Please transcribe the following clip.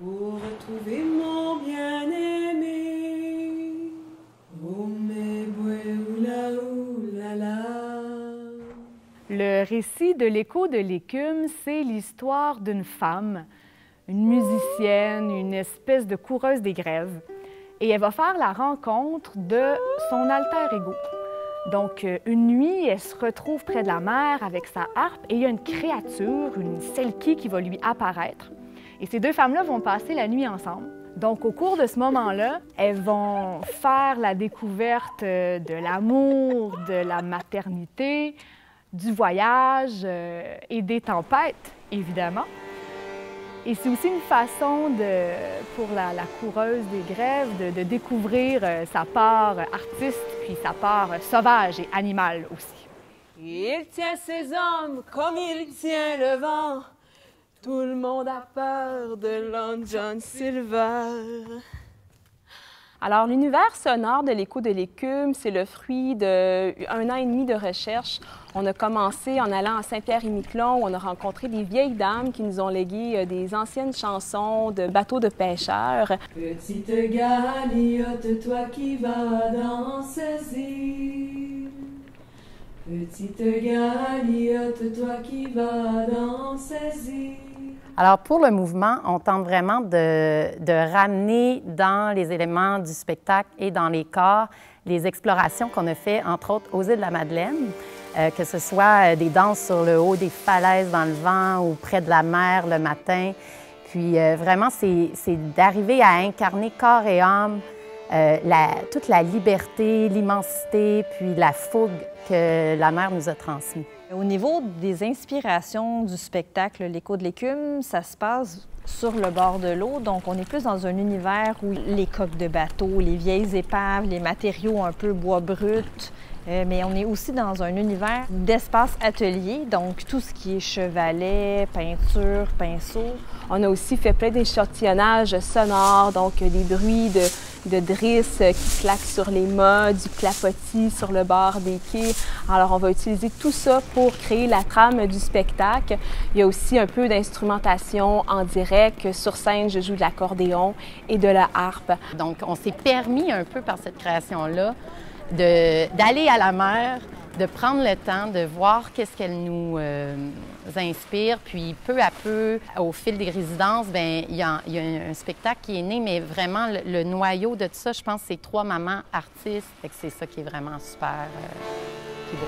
pour retrouver mon bien-aimé. Oh, mais oula, oula, la. Le récit de l'écho de l'écume, c'est l'histoire d'une femme, une musicienne, une espèce de coureuse des grèves. Et elle va faire la rencontre de son alter ego. Donc, une nuit, elle se retrouve près de la mer avec sa harpe et il y a une créature, une selkie, qui va lui apparaître. Et ces deux femmes-là vont passer la nuit ensemble. Donc, au cours de ce moment-là, elles vont faire la découverte de l'amour, de la maternité, du voyage et des tempêtes, évidemment. Et c'est aussi une façon pour la coureuse des grèves de découvrir sa part artiste, puis sa part sauvage et animale aussi. Il tient ses hommes comme il tient le vent. Tout le monde a peur de Long John Silver. Alors, l'univers sonore de l'écho de l'écume, c'est le fruit d'1 an et demi de recherche. On a commencé en allant à Saint-Pierre-et-Miquelon, où on a rencontré des vieilles dames qui nous ont légué des anciennes chansons de bateaux de pêcheurs. Petite galiote, toi qui vas dans ces îles. Petite galiote, toi qui vas dans ces îles. Alors, pour le mouvement, on tente vraiment de ramener dans les éléments du spectacle et dans les corps les explorations qu'on a fait, entre autres, aux îles de la Madeleine, que ce soit des danses sur le haut des falaises dans le vent ou près de la mer le matin. Puis vraiment, c'est d'arriver à incarner corps et âme toute la liberté, l'immensité, puis la fougue que la mer nous a transmise. Au niveau des inspirations du spectacle L'écho de l'écume, ça se passe sur le bord de l'eau, donc on est plus dans un univers où les coques de bateau, les vieilles épaves, les matériaux un peu bois brut, mais on est aussi dans un univers d'espace atelier, donc tout ce qui est chevalet, peinture, pinceau. On a aussi fait plein d'échantillonnages sonores, donc des bruits de drisses qui claquent sur les mâts, du clapotis sur le bord des quais. Alors, on va utiliser tout ça pour créer la trame du spectacle. Il y a aussi un peu d'instrumentation en direct. Sur scène, je joue de l'accordéon et de la harpe. Donc, on s'est permis un peu par cette création-là d'aller à la mer, de prendre le temps de voir qu'est-ce qu'elle nous inspire. Puis peu à peu, au fil des résidences, bien, il y a un spectacle qui est né, mais vraiment le noyau de tout ça, je pense, c'est 3 mamans artistes. Fait que c'est ça qui est vraiment super, qui est beau.